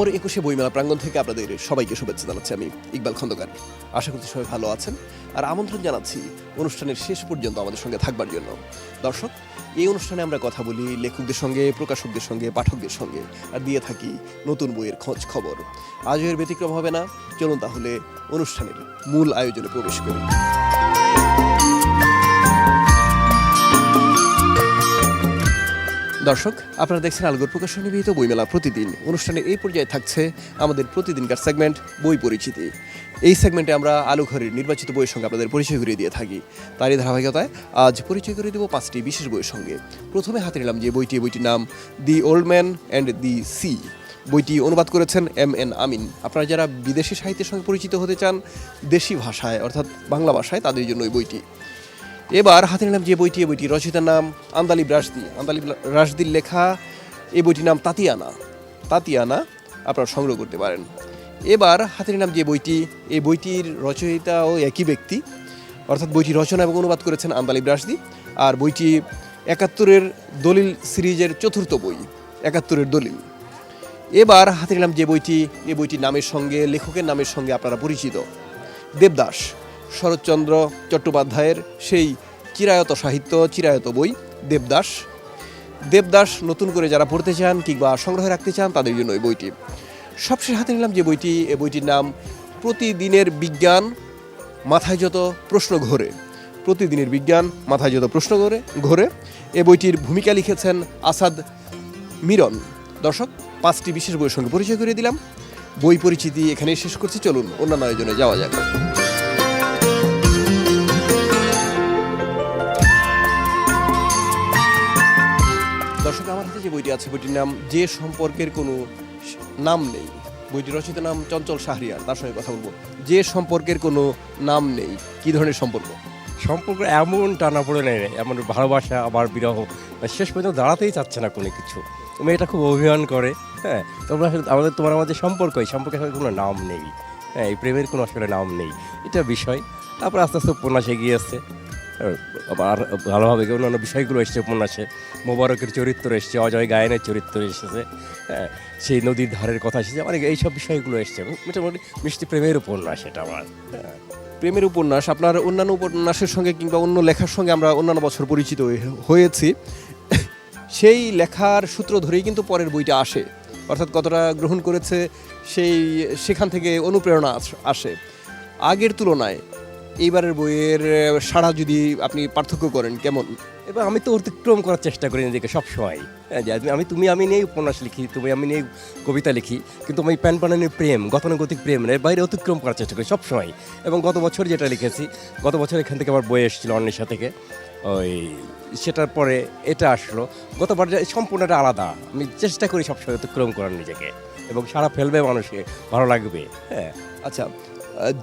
অমর ২১ বইমেলা প্রাঙ্গণ থেকে আপনাদের সবাইকে শুভেচ্ছা জানাচ্ছি আমি ইকবাল খন্দকার। আশা করছি সবাই ভালো আছেন আর আমন্ত্রণ জানাচ্ছি অনুষ্ঠানের শেষ পর্যন্ত আমাদের সঙ্গে থাকবার জন্য। দর্শক, এই অনুষ্ঠানে আমরা কথা বলি লেখকদের সঙ্গে, প্রকাশকদের সঙ্গে, পাঠকদের সঙ্গে, আর দিয়ে থাকি নতুন বইয়ের খোঁজ খবর। আজও এর ব্যতিক্রম হবে না। চলুন তাহলে অনুষ্ঠানের মূল আয়োজনে প্রবেশ করি। দর্শক, আপনারা দেখছেন আলগোর প্রকাশন নিবেদিত বইমেলা প্রতিদিন। অনুষ্ঠানের এই পর্যায়ে থাকছে আমাদের প্রতিদিনকার সেগমেন্ট বই পরিচিতি। এই সেগমেন্টে আমরা আলুঘরের নির্বাচিত বইয়ের সঙ্গে আপনাদের পরিচয় করিয়ে দিয়ে থাকি। তারই ধারাবাহিকতায় আজ পরিচয় করিয়ে দেব 5টি বিশেষ বইয়ের সঙ্গে। প্রথমে হাতে নিলাম যে বইটির নাম the old man and the sea. বইটি অনুবাদ করেছেন এম.এন. আমিন। আপনারা যারা বিদেশি সাহিত্যের সঙ্গে পরিচিত হতে চান দেশি ভাষায় অর্থাৎ বাংলা ভাষায়, তাদের জন্য এই বইটি। এবার হাতে নিলাম যে বইটি রচয়িতার নাম আন্দালিব রাশদির লেখা। এই বইটির নাম তাতিয়ানা। আপনারা সংগ্রহ করতে পারেন। এবার হাতে নিলাম যে এই বইটির রচয়িতাও একই ব্যক্তি, অর্থাৎ বইটি রচনা এবং অনুবাদ করেছেন আন্দালিব রাশদি। আর বইটি ৭১-এর দলিল সিরিজের চতুর্থ বই, ৭১-এর দলিল। এবার হাতে নিলাম যে এই বইটির নামের সঙ্গে, লেখকের নামের সঙ্গে আপনারা পরিচিত, দেবদাস। শরৎচন্দ্র চট্টোপাধ্যায়ের সেই চিরায়ত সাহিত্য, চিরায়ত বই দেবদাস নতুন করে যারা পড়তে চান কিংবা সংগ্রহে রাখতে চান তাদের জন্য এই বইটি। সবশেষে হাতে নিলাম যে এই বইটির নাম প্রতিদিনের বিজ্ঞান মাথায় যত প্রশ্ন ঘোরে। প্রতিদিনের বিজ্ঞান মাথায় যত প্রশ্ন ঘোরে। এই বইটির ভূমিকা লিখেছেন আসাদ মিরন। দর্শক, 5টি বিশেষ বইয়ের সঙ্গে পরিচয় করে দিলাম। বই পরিচিতি এখানেই শেষ করছি। চলুন অন্যান্য আয়োজনে যাওয়া যাক। দর্শক, আমার হাতে যে বইটি আছে বইটির নাম যে সম্পর্কের কোনো নাম নেই। বইটির রচয়িতার নাম চঞ্চল শাহরিয়ার। তার সঙ্গে কথা বলবো। যে সম্পর্কের কোনো নাম নেই, কি ধরনের সম্পর্ক? এমন টানাপোড়ে নেই, এমন ভালোবাসা আবার বিরহ, শেষ পর্যন্ত দাঁড়াতেই চাচ্ছে না কোনো কিছু। মেয়েটা খুব অভিমান করে। হ্যাঁ, তোমার আমাদের সম্পর্ক, এই সম্পর্কের সাথে কোনো নাম নেই। হ্যাঁ, এই প্রেমের কোনো আসলে নাম নেই, এটা বিষয়। তারপর আস্তে আস্তে উপন্যাস এগিয়ে আসছে, আর ভালোভাবে অন্যান্য বিষয়গুলো এসছে উপন্যাসে। মোবারকের চরিত্র এসছে, অজয় গায়নের চরিত্র এসেছে, হ্যাঁ, সেই নদীর ধারের কথা এসেছে, অনেক এইসব বিষয়গুলো এসছে। মোটামুটি মিষ্টি প্রেমের উপন্যাস এটা আমার। প্রেমের উপন্যাস। আপনার অন্যান্য উপন্যাসের সঙ্গে কিংবা অন্য লেখার সঙ্গে আমরা অন্যান্য বছর পরিচিত হয়েছি। সেই লেখার সূত্র ধরেই কিন্তু পরের বইটা আসে, অর্থাৎ কতটা গ্রহণ করেছে সেখান থেকে অনুপ্রেরণা আসে। আগের তুলনায় এইবারের বইয়ের সাড়া যদি আপনি পার্থক্য করেন কেমন? এবার আমি তো অতিক্রম করার চেষ্টা করি নিজেকে সবসময়। আমি নিয়েই উপন্যাস লিখি, আমি নিয়েই কবিতা লিখি, কিন্তু আমি প্যানপানানি প্রেম, গতানুগতিক প্রেম এর বাইরে অতিক্রম করার চেষ্টা করি সবসময়। এবং গত বছর যেটা লিখেছি, গত বছর এখান থেকে আমার বই এসেছিল অন্বেষা থেকে, সেটার পরে এটা আসলো। গতবার সম্পূর্ণটা আলাদা। আমি চেষ্টা করি সবসময় অতিক্রম করার নিজেকে, এবং সারা ফেলবে মানুষকে, ভালো লাগবে। হ্যাঁ, আচ্ছা,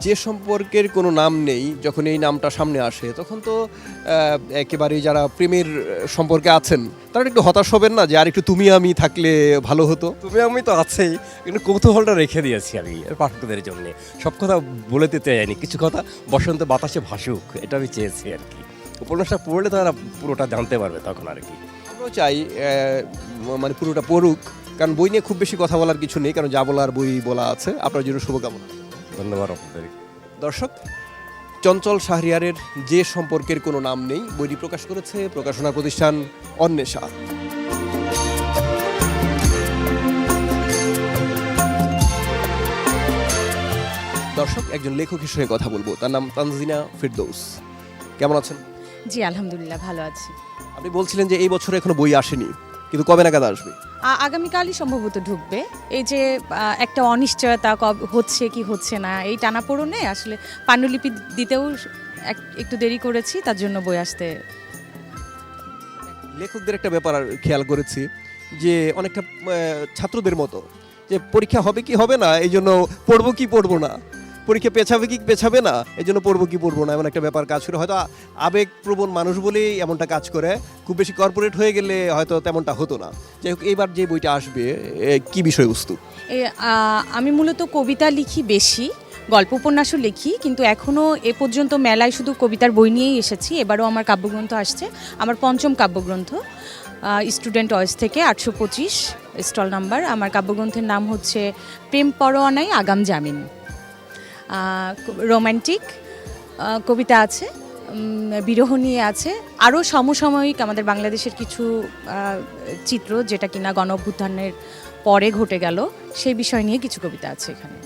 যে সম্পর্কের কোনো নাম নেই, যখন এই নামটা সামনে আসে তখন তো একেবারেই যারা প্রেমের সম্পর্কে আছেন তারা একটু হতাশ হবেন না যে আর একটু তুমি আমি থাকলে ভালো হতো? আমি তো আছেই, কিন্তু কৌতূহলটা রেখে দিয়েছি আমি পাঠকদের জন্য। সব কথা বলে দিতে যাইনি, কিছু কথা বসন্ত বাতাসে ভাসুক, এটা আমি চেয়েছি আর কি। উপন্যাসটা পড়লে তারা পুরোটা জানতে পারবে তখন আর কি। আমরাও চাই মানে পুরোটা পড়ুক, কারণ বই নিয়ে খুব বেশি কথা বলার কিছু নেই, কারণ যা বলার বই বলা আছে। আপনার জন্য শুভকামনা। ধন্যবাদ আপনাদের। দর্শক, চঞ্চল শাহরিয়ারের যে সম্পর্কের কোনো নাম নেই বইটি প্রকাশ করেছে প্রকাশনা প্রতিষ্ঠান অন্বেষা। দর্শক, একজন লেখকের সঙ্গে কথা বলবো, তার নাম তানজিনা ফেরদৌস। কেমন আছেন? জি আলহামদুলিল্লাহ, ভালো আছি। আপনি বলছিলেন যে এই বছর এখনো বই আসেনি, কিন্তু কবে নাগাদ আসবে? আগামীকালই সম্ভবত ঢুকবে। এই যে একটা অনিশ্চয়তা, হচ্ছে কি হচ্ছে না, এই টানাপোড়েনে আসলে পাণ্ডুলিপি দিতেও একটু দেরি করেছি, তার জন্য বই আসতে। লেখকদের একটা ব্যাপার খেয়াল করেছি যে অনেকটা ছাত্রদের মতো, যে পরীক্ষা হবে কি হবে না এই জন্য পড়বো কি পড়বো না, পরীক্ষা পেছাবে কি পেছাবে না এই জন্য পড়বো কি পড়বো না, এমন একটা ব্যাপার কাজ করে। হয়তো আবেগপ্রবণ মানুষ বলেই এমনটা কাজ করে, খুব বেশি কর্পোরেট হয়ে গেলে হয়তো তেমনটা হতো না। যাই হোক, এইবার যে বইটা আসবে কি বিষয়বস্তু? আমি মূলত কবিতা লিখি বেশি, গল্প উপন্যাসও লিখি, কিন্তু এখনও এ পর্যন্ত মেলায় শুধু কবিতার বই নিয়েই এসেছি। এবারও আমার কাব্যগ্রন্থ আসছে, আমার 5ম কাব্যগ্রন্থ, স্টুডেন্ট ভয়েস থেকে 825। Stall number. আমার কাব্যগ্রন্থের নাম হচ্ছে প্রেম পরোয়ানাই আগাম জামিন। রোমান্টিক কবিতা আছে, বিরহ নিয়ে আছে, আরও সমসাময়িক আমাদের বাংলাদেশের কিছু চিত্র যেটা কিনা গণ অভ্যুত্থানের পরে ঘটে গেল, সেই বিষয় নিয়ে কিছু কবিতা আছে এখানে।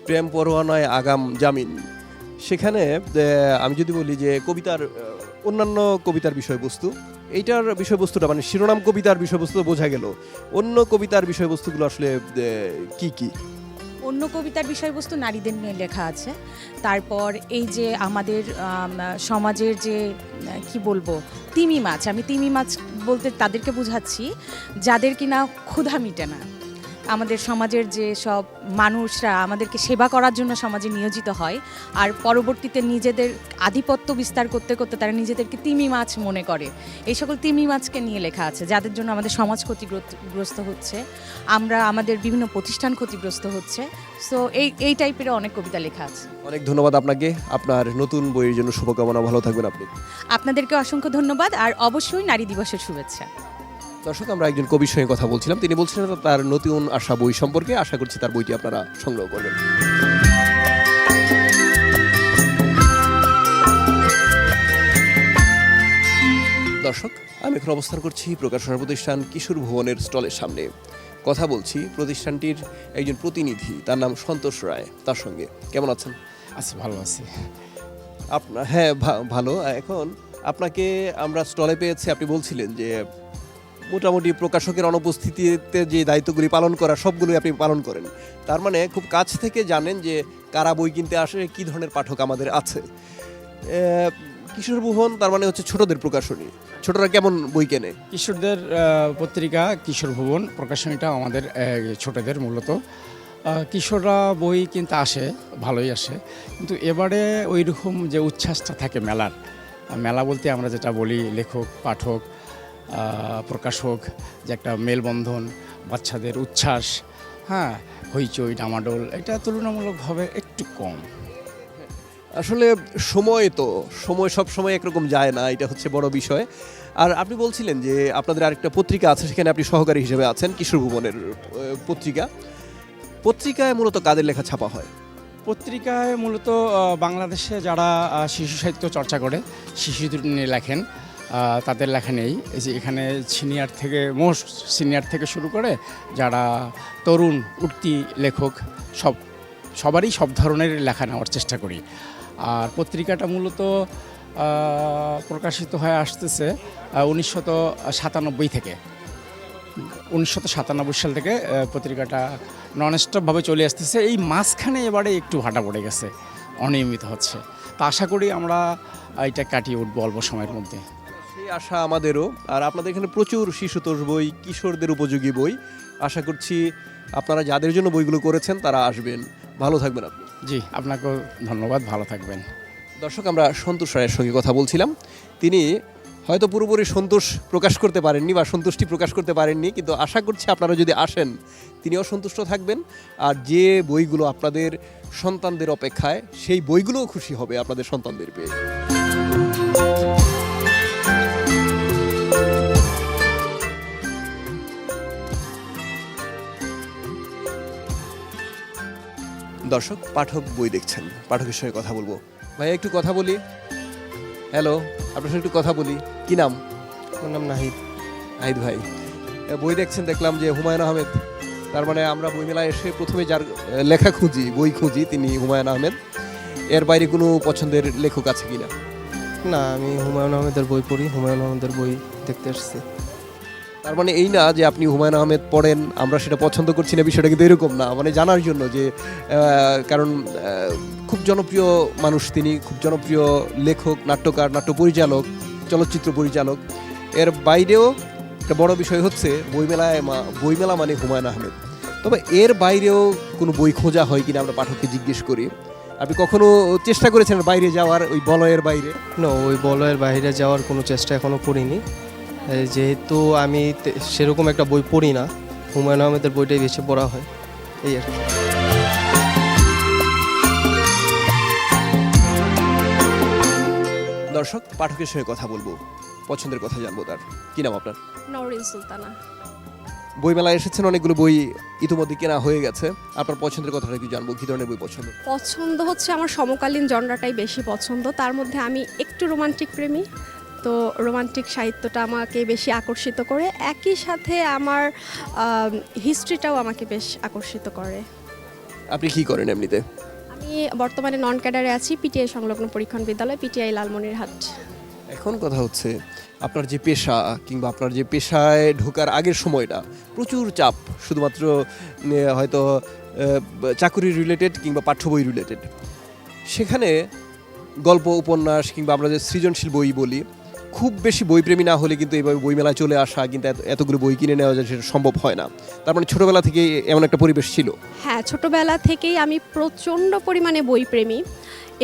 প্রেম পরোয়ানায় আগাম জামিন, সেখানে আমি যদি বলি যে কবিতার অন্যান্য কবিতার বিষয়বস্তু, এইটার বিষয়বস্তুটা মানে শিরোনাম কবিতার বিষয়বস্তু বোঝা গেল, অন্য কবিতার বিষয়বস্তুগুলো আসলে কি কি? অন্য কবিতার বিষয়বস্তু নারীদের নিয়ে লেখা আছে। তারপর এই যে আমাদের সমাজের যে কি বলবো তিমি মাছ, আমি তিমি মাছ বলতে তাদেরকে বোঝাচ্ছি যাদের কিনা ক্ষুধা মিটে না। আমাদের সমাজের যে সব মানুষরা আমাদেরকে সেবা করার জন্য সমাজে নিয়োজিত হয়, আর পরবর্তীতে নিজেদের আধিপত্য বিস্তার করতে করতে তারা নিজেদেরকে তিমি মাছ মনে করে। এই সকল তিমি মাছকে নিয়ে লেখা আছে, যাদের জন্য আমাদের সমাজ ক্ষতিগ্রস্ত হচ্ছে, আমরা আমাদের বিভিন্ন প্রতিষ্ঠান ক্ষতিগ্রস্ত হচ্ছে। সো এই টাইপের অনেক কবিতা লেখা আছে। অনেক ধন্যবাদ আপনাকে, আপনার নতুন বইয়ের জন্য শুভকামনা, ভালো থাকবেন আপনি। আপনাদেরকে অসংখ্য ধন্যবাদ, আর অবশ্যই নারী দিবসের শুভেচ্ছা। দর্শক, আমরা একজন কবির সঙ্গে কথা বলছিলাম, তিনি বলছিলেন তার নতুন আসা বই সম্পর্কে। আশা করছি তার বইটি আপনারা সংগ্রহ করবেন। দর্শক, আমি এখন অবস্থান করছি প্রকাশনা প্রতিষ্ঠান কিশোর ভুবনের স্টলের সামনে। কথা বলছি প্রতিষ্ঠানটির একজন প্রতিনিধি, তার নাম সন্তোষ রায়, তার সঙ্গে। কেমন আছেন? আচ্ছা, ভালো আছি। হ্যাঁ, ভালো। এখন আপনাকে আমরা স্টলে পেয়েছি, আপনি বলছিলেন যে মোটামুটি প্রকাশকের অনুপস্থিতিতে যে দায়িত্বগুলি পালন করা সবগুলোই আপনি পালন করেন। তার মানে খুব কাছ থেকে জানেন যে কারা বই কিনতে আসে, কী ধরনের পাঠক আমাদের আছে। কিশোর ভুবন তার মানে হচ্ছে ছোটদের প্রকাশনী। ছোটরা কেমন বই কেনে? কিশোরদের পত্রিকা কিশোর ভুবন প্রকাশনীটা আমাদের ছোটদের মূলত। কিশোররা বই কিনতে আসে, ভালোই আসে, কিন্তু এবারে ওই রকম যে উচ্ছ্বাসটা থাকে মেলার, মেলা বলতে আমরা যেটা বলি লেখক পাঠক প্রকাশক যে একটা মেলবন্ধন, বাচ্চাদের উচ্ছ্বাস, হ্যাঁ, হইচই ডামাডোল, এটা তুলনামূলকভাবে একটু কম। আসলে সময় সব সময় একরকম যায় না, এটা হচ্ছে বড় বিষয়। আর আপনি বলছিলেন যে আপনাদের আরেকটা পত্রিকা আছে, সেখানে আপনি সহকারী হিসেবে আছেন, কিশোর ভুবনের পত্রিকায় মূলত কাদের লেখা ছাপা হয়? পত্রিকায় মূলত বাংলাদেশে যারা শিশু সাহিত্য চর্চা করে, শিশুদের নিয়ে লেখেন, তাদের লেখা নেই। এই যে এখানে মোস্ট সিনিয়র থেকে শুরু করে যারা তরুণ উঠতি লেখক, সবারই সব ধরনের লেখা নেওয়ার চেষ্টা করি। আর পত্রিকাটা মূলত প্রকাশিত হয়ে আসতেছে 1997 থেকে। 1997 সাল থেকে পত্রিকাটা ননস্টপভাবে চলে আসতেছে। এই মাঝখানে এবারে একটু ভাটা পড়ে গেছে, অনিয়মিত হচ্ছে। তা আশা করি আমরা এটা কাটিয়ে উঠবো অল্প সময়ের মধ্যে। সেই আশা আমাদেরও। আর আপনাদের এখানে প্রচুর শিশুতোষ বই, কিশোরদের উপযোগী বই। আশা করছি আপনারা যাদের জন্য বইগুলো করেছেন তারা আসবেন। ভালো থাকবেন আপনি। জি, আপনাকেও ধন্যবাদ, ভালো থাকবেন। দর্শক, আমরা সন্তোষ রায়ের সঙ্গে কথা বলছিলাম। তিনি হয়তো পুরোপুরি সন্তোষ প্রকাশ করতে পারেননি বা সন্তুষ্টি প্রকাশ করতে পারেননি, কিন্তু আশা করছি আপনারা যদি আসেন তিনিও সন্তুষ্ট থাকবেন। আর যে বইগুলো আপনাদের সন্তানদের অপেক্ষায়, সেই বইগুলোও খুশি হবে আপনাদের সন্তানদের পেয়ে। দর্শক, পাঠক বই দেখছেন, পাঠকের সঙ্গে কথা বলবো। ভাই একটু কথা বলি। হ্যালো, আপনার সঙ্গে একটু কথা বলি। কি নাম? আমার নাম নাহিদ। নাহিদ ভাই, বই দেখছেন, দেখলাম যে হুমায়ুন আহমেদ। তার মানে আমরা বইমেলায় এসে প্রথমে যার লেখা বই খুঁজি, তিনি হুমায়ুন আহমেদ। এর বাইরে কোনো পছন্দের লেখক আছে কিনা? না, আমি হুমায়ুন আহমেদের বই পড়ি, হুমায়ুন আহমেদের বই দেখতে এসেছি। তার মানে এই না যে আপনি হুমায়ুন আহমেদ পড়েন, আমরা সেটা পছন্দ করছি না, বিষয়টা কিন্তু এরকম না। মানে জানার জন্য যে কারণ খুব জনপ্রিয় মানুষ তিনি, খুব জনপ্রিয় লেখক, নাট্যকার, নাট্য পরিচালক, চলচ্চিত্র পরিচালক। এর বাইরেও একটা বড় বিষয় হচ্ছে বইমেলা মানে হুমায়ুন আহমেদ। তবে এর বাইরেও কোনো বই খোঁজা হয় কিনা আমরা পাঠককে জিজ্ঞেস করি। আপনি কখনো চেষ্টা করেছেন বাইরে যাওয়ার, ওই বলয়ের বাইরে? না, ওই বলয়ের বাইরে যাওয়ার কোনো চেষ্টা এখনও করিনি, যেহেতু আমি সেরকম একটা বই পড়ি না। হুমায়ুন আহমেদের বইটাই বেশি পড়া হয়, এই আর কি। দর্শক, পাঠকের সঙ্গে কথা বলবো, পছন্দের কথা জানবো তার। কি নাম আপনার? নওরিন সুলতানা। বইমেলায় এসেছেন, অনেকগুলো বই ইতিমধ্যে কেনা হয়ে গেছে। আপনার পছন্দের কথাটা কি জানবো, কী ধরনের বই পছন্দ? পছন্দ হচ্ছে আমার সমকালীন জনরাটাই বেশি পছন্দ। তার মধ্যে আমি একটু রোমান্টিক প্রেমী, তো রোমান্টিক সাহিত্যটা আমাকে বেশি আকর্ষিত করে। একই সাথে আমার হিস্ট্রিটাও আমাকে বেশ আকর্ষিত করে। আপনি কি করেন এমনিতে? আমি বর্তমানে নন ক্যাডারে আছি, পিটিআই সংলগ্ন পরীক্ষণ বিদ্যালয়, পিটিআই লালমনিরহাট। এখন কথা হচ্ছে আপনার যে পেশা কিংবা আপনার যে পেশায় ঢোকার আগের সময়টা প্রচুর চাপ, শুধুমাত্র হয়তো চাকুরি রিলেটেড কিংবা পাঠ্য বই রিলেটেড, সেখানে গল্প উপন্যাস কিংবা আমরা যে সৃজনশীল বই বলি, খুব বেশি বইপ্রেমী না হলে কিন্তু এইভাবে বইমেলায় চলে আসা কিন্তু এতগুলো বই কিনে নেওয়া যায় সেটা সম্ভব হয় না। তার মানে ছোটোবেলা থেকে এমন একটা পরিবেশ ছিল? হ্যাঁ, ছোটবেলা থেকেই আমি প্রচণ্ড পরিমাণে বইপ্রেমী।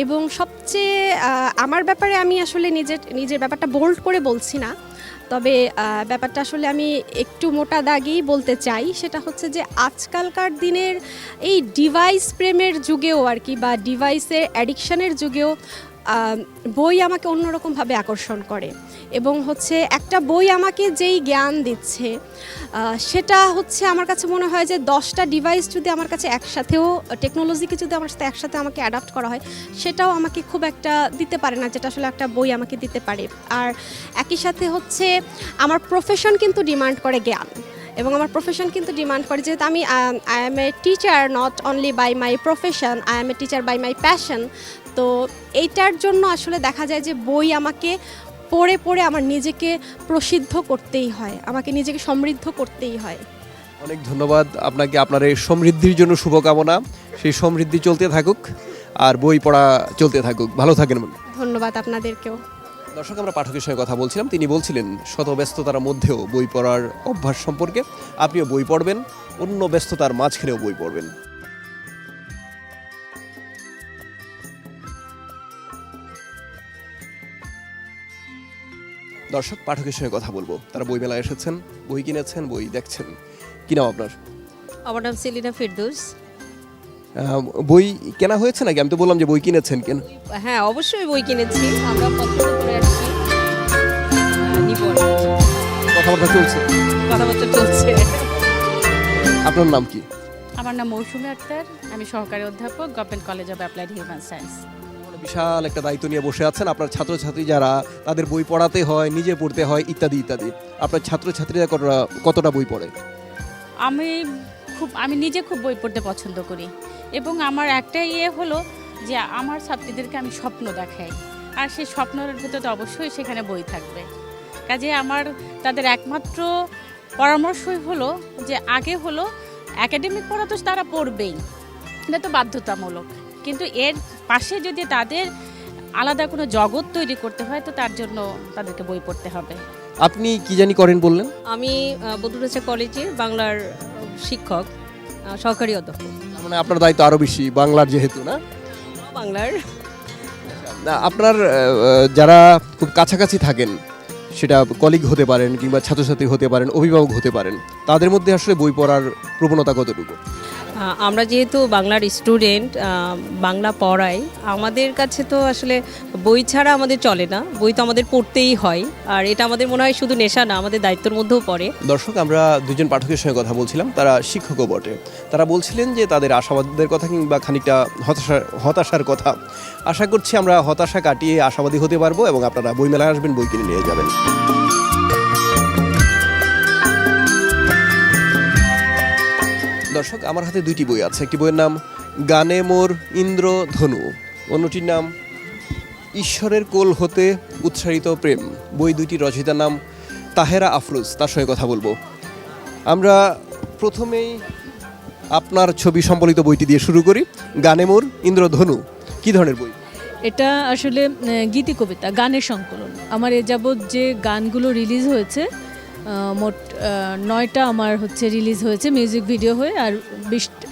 এবং সবচেয়ে আমার ব্যাপারে আমি আসলে নিজের ব্যাপারটা বোল্ড করে বলছি না, তবে ব্যাপারটা আসলে আমি একটু মোটা দাগেই বলতে চাই। সেটা হচ্ছে যে আজকালকার দিনের এই ডিভাইস প্রেমের যুগেও আর কি, বা ডিভাইসের অ্যাডিকশানের যুগেও বই আমাকে অন্যরকমভাবে আকর্ষণ করে। এবং হচ্ছে একটা বই আমাকে যেই জ্ঞান দিচ্ছে, সেটা হচ্ছে আমার কাছে মনে হয় যে 10টা ডিভাইস যদি আমার কাছে একসাথেও, টেকনোলজিকে যদি আমার সাথে একসাথে আমাকে অ্যাডাপ্ট করা হয়, সেটাও আমাকে খুব একটা দিতে পারে না, যেটা আসলে একটা বই আমাকে দিতে পারে। আর একই সাথে হচ্ছে আমার প্রফেশন কিন্তু ডিমান্ড করে জ্ঞান, এবং আমার প্রফেশন কিন্তু ডিমান্ড করে, যেহেতু আমি I am a teacher, not only by my profession, I am a teacher by my passion. তো এইটার জন্য আসলে দেখা যায় যে বই আমাকে পড়ে পড়ে আমার নিজেকে প্রসিদ্ধ করতেই হয়, আমাকে নিজেকে সমৃদ্ধ করতেই হয়। অনেক ধন্যবাদ আপনাকে, আপনার এই সমৃদ্ধির জন্য শুভকামনা। সেই সমৃদ্ধি চলতে থাকুক আর বই পড়া চলতে থাকুক। ভালো থাকেন। ধন্যবাদ আপনাদেরকেও। দর্শক, আমরা পাঠকের সঙ্গে কথা বলছিলাম, তিনি বলছিলেন শত ব্যস্ততার মধ্যেও বই পড়ার অভ্যাস সম্পর্কে। আপনিও বই পড়বেন, অন্য ব্যস্ততার মাঝখানেও বই পড়বেন। দর্শক, পাঠকের সঙ্গে কথা বলবো, তারা বই মেলায় এসেছেন, বই কিনেছেন, বই দেখছেন। কি নাম আপনার? আমার নাম সেলিনা ফেরদৌস। বই কেনা হয়েছে নাকি? আমি তো বললাম যে বই কিনেছেন। কেন? হ্যাঁ, অবশ্যই বই কিনেছি, আমরা পছন্দ করে আসছি, নিব আর কি। কথাবার্তা চলছে? কথাবার্তা চলছে। আপনার নাম কি? আমার নাম মৌসুমী আক্তার, আমি সহকারী অধ্যাপক, government college of applied human science. বিশাল একটা দায়িত্ব নিয়ে বসে আছেন। আপনার ছাত্রছাত্রী যারা, তাদের বই পড়াতে হয়, নিজে পড়তে হয়, ইত্যাদি ইত্যাদি। আপনার ছাত্রছাত্রীরা কতটা বই পড়ে? আমি নিজে খুব বই পড়তে পছন্দ করি, এবং আমার একটা হলো যে আমার ছাত্রীদেরকে আমি স্বপ্ন দেখাই, আর সেই স্বপ্নের ভিতরে অবশ্যই সেখানে বই থাকবে। কাজে আমার তাদের একমাত্র পরামর্শই হলো যে আগে হলো একাডেমিক পড়া তো তারা পড়বেই, এটা তো বাধ্যতামূলক, কিন্তু এর পাশে যদি তাদের আলাদা কোনো জগৎ তৈরি করতে হয়, তো তার জন্য তাদেরকে বই পড়তে হবে। আপনি কি জানি করেন বললেন? আমি বদরুন্নেছা কলেজে বাংলার শিক্ষক, সহকারী অধ্যাপক। মানে আপনার দায়িত্ব আরো বেশি, বাংলার যেহেতু, না? বাংলার না, আপনার যারা খুব কাছাকাছি থাকেন, সেটা কলিগ হতে পারেন কিংবা ছাত্রছাত্রী হতে পারেন, অভিভাবক হতে পারেন, তাদের মধ্যে আসলে বই পড়ার প্রবণতা কতটুকু? আমরা যেহেতু বাংলার স্টুডেন্ট, বাংলা পড়াই, আমাদের কাছে তো আসলে বই ছাড়া আমাদের চলে না, বই তো আমাদের পড়তেই হয়। আর এটা আমাদের মনে হয় শুধু নেশা না, আমাদের দায়িত্বের মধ্যেও পড়ে। দর্শক, আমরা দুজন পাঠকের সঙ্গে কথা বলছিলাম, তারা শিক্ষকও বটে। তারা বলছিলেন যে তাদের আশাবাদের কথা কিংবা খানিকটা হতাশার কথা। আশা করছি আমরা হতাশা কাটিয়ে আশাবাদী হতে পারবো এবং আপনারা বইমেলায় আসবেন, বই কিনে নিয়ে যাবেন। দর্শক, আমার হাতে দুইটি বই আছে। একটি বইয়ের নাম গানে মোর ইন্দ্রধনু, অন্যটির নাম ঈশ্বরের কোল হতে উৎসারিত প্রেম। বই দুইটি রচয়িতার নাম তাহেরা আফরোজ। তার সঙ্গে কথা বলবো। আমরা প্রথমেই আপনার ছবি সম্বলিত বইটি দিয়ে শুরু করি। গানে মোর ইন্দ্রধনু কী ধরনের বই? এটা আসলে গীতি কবিতা, গানের সংকলন। আমার এ যাবৎ যে গানগুলো রিলিজ হয়েছে, মোট 9টা আমার রিলিজ হয়েছে মিউজিক ভিডিও হয়ে, আর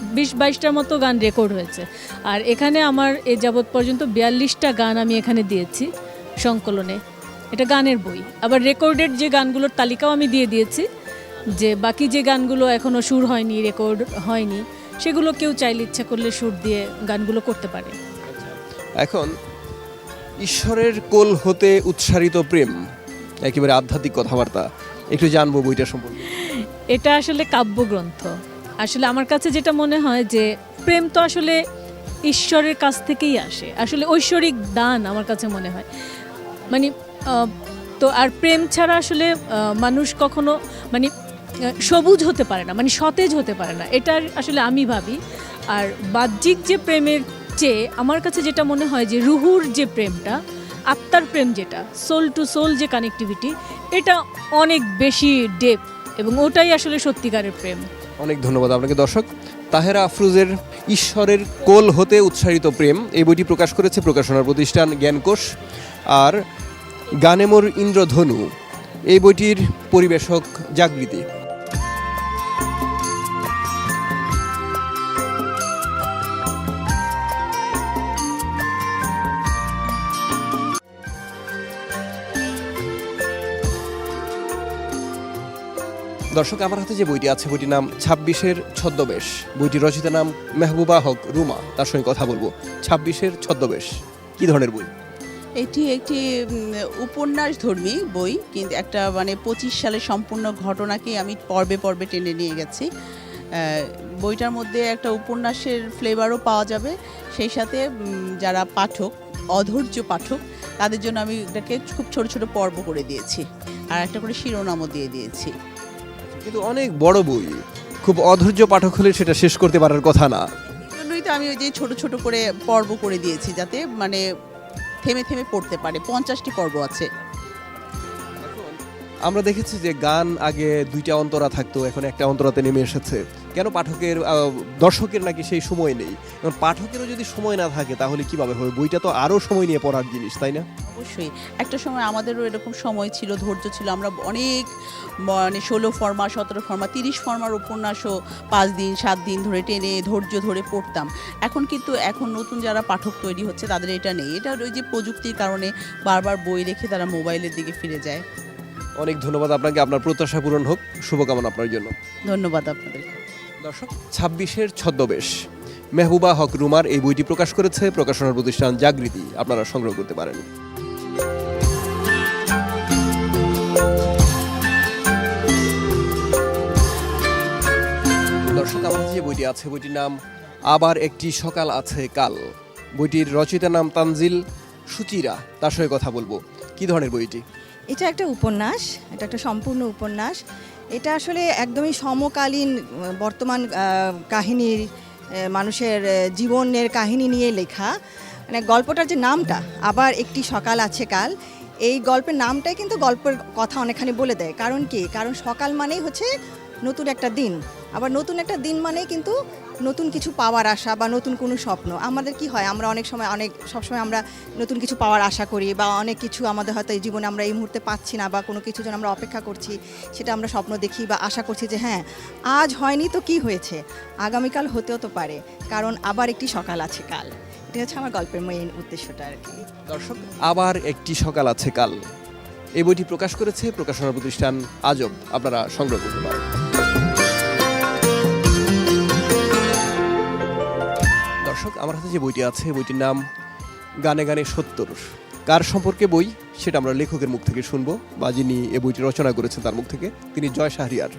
20-22টার মতো গান রেকর্ড হয়েছে। আর এখানে আমার এ যাবৎ পর্যন্ত 42টা গান আমি এখানে দিয়েছি সংকলনে। এটা গানের বই। আবার রেকর্ডেড যে গানগুলোর তালিকাও আমি দিয়ে দিয়েছি, যে বাকি যে গানগুলো এখনও সুর হয়নি, রেকর্ড হয়নি, সেগুলো কেউ চাইলে ইচ্ছা করলে সুর দিয়ে গানগুলো করতে পারে। এখন ঈশ্বরের কোল হতে উৎসারিত প্রেম, একেবারে আধ্যাত্মিক কথাবার্তা, একটু জানবো বইটা সম্পর্কে। এটা আসলে কাব্যগ্রন্থ। আসলে আমার কাছে যেটা মনে হয় যে প্রেম তো আসলে ঈশ্বরের কাছ থেকেই আসে, আসলে ঐশ্বরিক দান আমার কাছে মনে হয়। মানে তো আর প্রেম ছাড়া আসলে মানুষ কখনো মানে সবুজ হতে পারে না, মানে সতেজ হতে পারে না, এটা আসলে আমি ভাবি। আর বাহ্যিক যে প্রেমের চেয়ে আমার কাছে যেটা মনে হয় যে রুহুর যে প্রেমটা, আত্মার প্রেম, যেটা সোল টু সোল যে কানেক্টিভিটি, এটা অনেক বেশি ডেপ, এবং ওটাই আসলে সত্যিকারের প্রেম। অনেক ধন্যবাদ আপনাকে। দর্শক, তাহেরা আফরোজের ঈশ্বরের কোল হতে উৎসারিত প্রেম এই বইটি প্রকাশ করেছে প্রকাশনার প্রতিষ্ঠান জ্ঞানকোষ। আর গানে মোর ইন্দ্রধনু এই বইটির পরিবেশক জাগৃতি। দর্শক, আমার হাতে যে বইটি আছে বইটির নাম ২৬-এর ছদ্মবেশ। বইটির রচয়িতার নাম মেহবুবা হক রুমা। তার সঙ্গে কথা বলবো। ২৬-এর ছদ্মবেশ কি ধরনের বই? এটি একটি উপন্যাসধর্মী বই, কিন্তু একটা মানে ২৫ সালের সম্পূর্ণ ঘটনাকে আমি পর্বে পর্বে টেনে নিয়ে গেছি। বইটার মধ্যে একটা উপন্যাসের ফ্লেভারও পাওয়া যাবে, সেই সাথে যারা পাঠক, অধৈর্য পাঠক, তাদের জন্য আমি এটাকে খুব ছোট ছোট পর্ব করে দিয়েছি, আর একটা করে শিরোনামও দিয়ে দিয়েছি। কিন্তু অনেক বড় বই, খুব অধৈর্য পাঠক হলে সেটা শেষ করতে পারার কথা না। এই জন্যই তো আমি ওই যে ছোট ছোট করে পর্ব করে দিয়েছি, যাতে মানে থেমে থেমে পড়তে পারে। 50টি পর্ব আছে। আমরা দেখেছি যে গান আগে 2টা অন্তরা থাকতো, এখন একটা অন্তরাতে নেমে এসেছে। কেন পাঠকের দর্শকের নাকি সেই সময় নেই? এখন পাঠকেরও যদি সময় না থাকে তাহলে কিভাবে হবে? বইটা তো আরও সময় নিয়ে পড়ার জিনিস, তাই না? অবশ্যই একটা সময় আমাদেরও এরকম সময় ছিল, ধৈর্য ছিল। আমরা অনেক মানে 16 ফরমা, 17 ফরমা, 30 ফরমার উপন্যাসও 5 দিন 7 দিন ধরে টেনে ধৈর্য ধরে পড়তাম। এখন নতুন যারা পাঠক তৈরি হচ্ছে তাদের এটা নেই। এটা ওই যে প্রযুক্তির কারণে বারবার বই রেখে তারা মোবাইলের দিকে ফিরে যায়। অনেক ধন্যবাদ আপনাকে। আপনার প্রত্যাশা পূরণ হোক, শুভকামনা আপনার জন্য। ধন্যবাদ আপনাদের। দর্শক, ২৬-এর ছদ্মবেশ মেহবুবা হক রুমার এই বইটি প্রকাশ করেছে প্রকাশনার প্রতিষ্ঠান জাগৃতি। আপনারা সংগ্রহ করতে পারেন। দর্শক, আমাদের যে বইটি আছে বইটির নাম আবার একটি সকাল আছে কাল। বইটির রচয়িতার নাম তানজিল সুচিরা। তার সঙ্গে কথা বলবো। কি ধরনের বইটি? এটা একটা উপন্যাস, এটা একটা সম্পূর্ণ উপন্যাস। এটা আসলে একদমই সমকালীন বর্তমান কাহিনীর, মানুষের জীবনের কাহিনী নিয়ে লেখা। মানে গল্পটার যে নামটা আবার একটি সকাল আছে কাল, এই গল্পের নামটাই কিন্তু গল্পের কথা অনেকখানি বলে দেয়। কারণ কি? কারণ সকাল মানেই হচ্ছে নতুন একটা দিন, আবার নতুন একটা দিন মানেই কিন্তু নতুন কিছু পাওয়ার আশা বা নতুন কোনো স্বপ্ন। আমাদের কি হয়, আমরা অনেক সময় সবসময় আমরা নতুন কিছু পাওয়ার আশা করি, বা অনেক কিছু আমাদের হয়তো এই জীবনে আমরা এই মুহূর্তে পাচ্ছি না, বা কোনো কিছু যেন আমরা অপেক্ষা করছি, সেটা আমরা স্বপ্ন দেখি বা আশা করছি যে হ্যাঁ, আজ হয়নি তো কি হয়েছে, আগামীকাল হতেও তো পারে, কারণ আবার একটি সকাল আছে কাল। এটা হচ্ছে আমার গল্পের মেইন উদ্দেশ্যটা আর কি। দর্শক, আবার একটি সকাল আছে কাল এই বইটি প্রকাশ করেছে প্রকাশনার প্রতিষ্ঠান আজব। আপনারা সংগ্রহ করতে পারেন। দর্শক, আমার হাতে যে বইটি আছে বইটির নাম গানে গানে ৭০। কার সম্পর্কে বই সেটা আমরা লেখকের মুখ থেকে শুনবো, বা যিনি এই বইটি রচনা করেছেন তার মুখ থেকে। তিনি জয় শাহরিয়ার।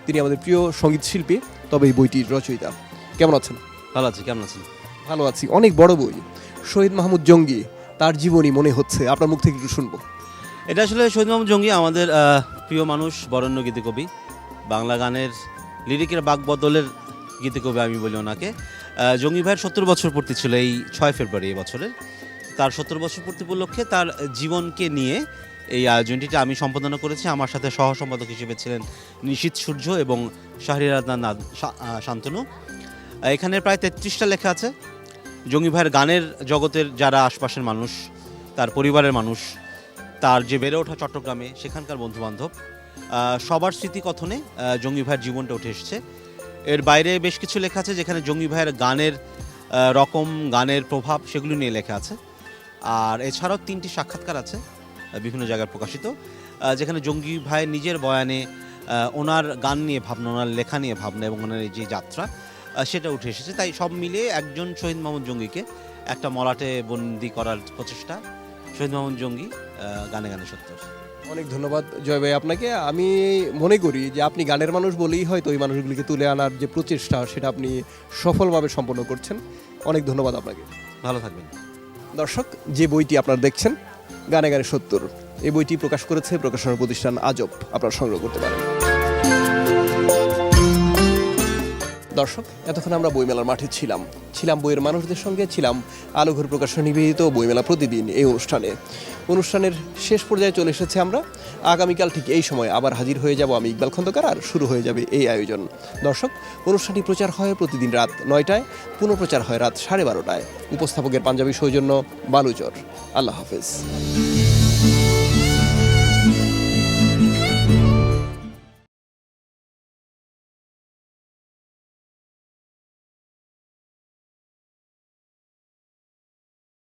তিনি আমাদের প্রিয় সঙ্গীত শিল্পী, তবে এই বইটির রচয়িতা। কেমন আছেন? ভালো আছি। কেমন আছেন? ভালো আছি। অনেক বড় বই, শহীদ মাহমুদ জঙ্গি, তার জীবনী মনে হচ্ছে। আপনার মুখ থেকে একটু শুনবো। এটা আসলে শহীদ মাহমুদ জঙ্গি আমাদের প্রিয় মানুষ, বরেণ্য গীতিকবি, বাংলা গানের লিরিকের বাকবদলের গীতিকবি আমি বলি ওনাকে। জঙ্গি ভাইয়ের ৭০ বছর পূর্তি ছিল এই ৬ ফেব্রুয়ারি এবছরের। তার ৭০ বছর পূর্তি উপলক্ষে তার জীবনকে নিয়ে এই আয়োজনটিতে আমি সম্পাদনা করেছি। আমার সাথে সহ সম্পাদক হিসেবে ছিলেন নিশীথ সূর্য এবং শাহরিয়ার শান্তনু। এখানে প্রায় 33টা লেখা আছে। জঙ্গি ভাইয়ের গানের জগতের যারা আশপাশের মানুষ, তার পরিবারের মানুষ, তার যে বেড়ে ওঠা চট্টগ্রামে, সেখানকার বন্ধুবান্ধব, সবার স্মৃতিকথনে জঙ্গি ভাইয়ের জীবনটা উঠে এসেছে। এর বাইরে বেশ কিছু লেখা আছে যেখানে জঙ্গি ভাইয়ের গানের রকম, গানের প্রভাব, সেগুলো নিয়ে লেখা আছে। আর এছাড়াও 3টি সাক্ষাৎকার আছে বিভিন্ন জায়গায় প্রকাশিত, যেখানে জঙ্গি ভাইয়ের নিজের বয়ানে ওনার গান নিয়ে ভাবনা, ওনার লেখা নিয়ে ভাবনা এবং ওনার যে যাত্রা সেটা উঠে এসেছে। তাই সব মিলিয়ে একজন শহীদ মাহমুদ জঙ্গিকে একটা মলাটে বন্দি করার প্রচেষ্টা। শহীদ মাহমুদ জঙ্গি, গানে গানে ৭০। অনেক ধন্যবাদ জয় ভাই আপনাকে। আমি মনে করি যে আপনি গানের মানুষ বলেই হয়তো ওই মানুষগুলিকে তুলে আনার যে প্রচেষ্টা সেটা আপনি সফলভাবে সম্পন্ন করছেন। অনেক ধন্যবাদ আপনাকে। ভালো থাকবেন। দর্শক, যে বইটি আপনারা দেখছেন গানে গানে 70, এই বইটি প্রকাশ করেছে প্রকাশনা প্রতিষ্ঠান আজব, আপনারা সংগ্রহ করতে পারেন। দর্শক, এতক্ষণ আমরা বইমেলার মাঠে ছিলাম বইয়ের মানুষদের সঙ্গে, ছিলাম আলোঘর প্রকাশনা নিবেদিত বইমেলা প্রতিদিন এই অনুষ্ঠানের শেষ পর্যায়ে চলে এসেছে আমরা। আগামীকাল ঠিক এই সময় আবার হাজির হয়ে যাব আমি, ইকবাল খন্দকার, আর শুরু হয়ে যাবে এই আয়োজন। দর্শক, অনুষ্ঠানটি প্রচার হয় প্রতিদিন রাত 9টায়, পুনঃপ্রচার হয় রাত 12:30টায়। উপস্থাপকের পাঞ্জাবি সৌজন্য বালুচর। আল্লাহ হাফেজ।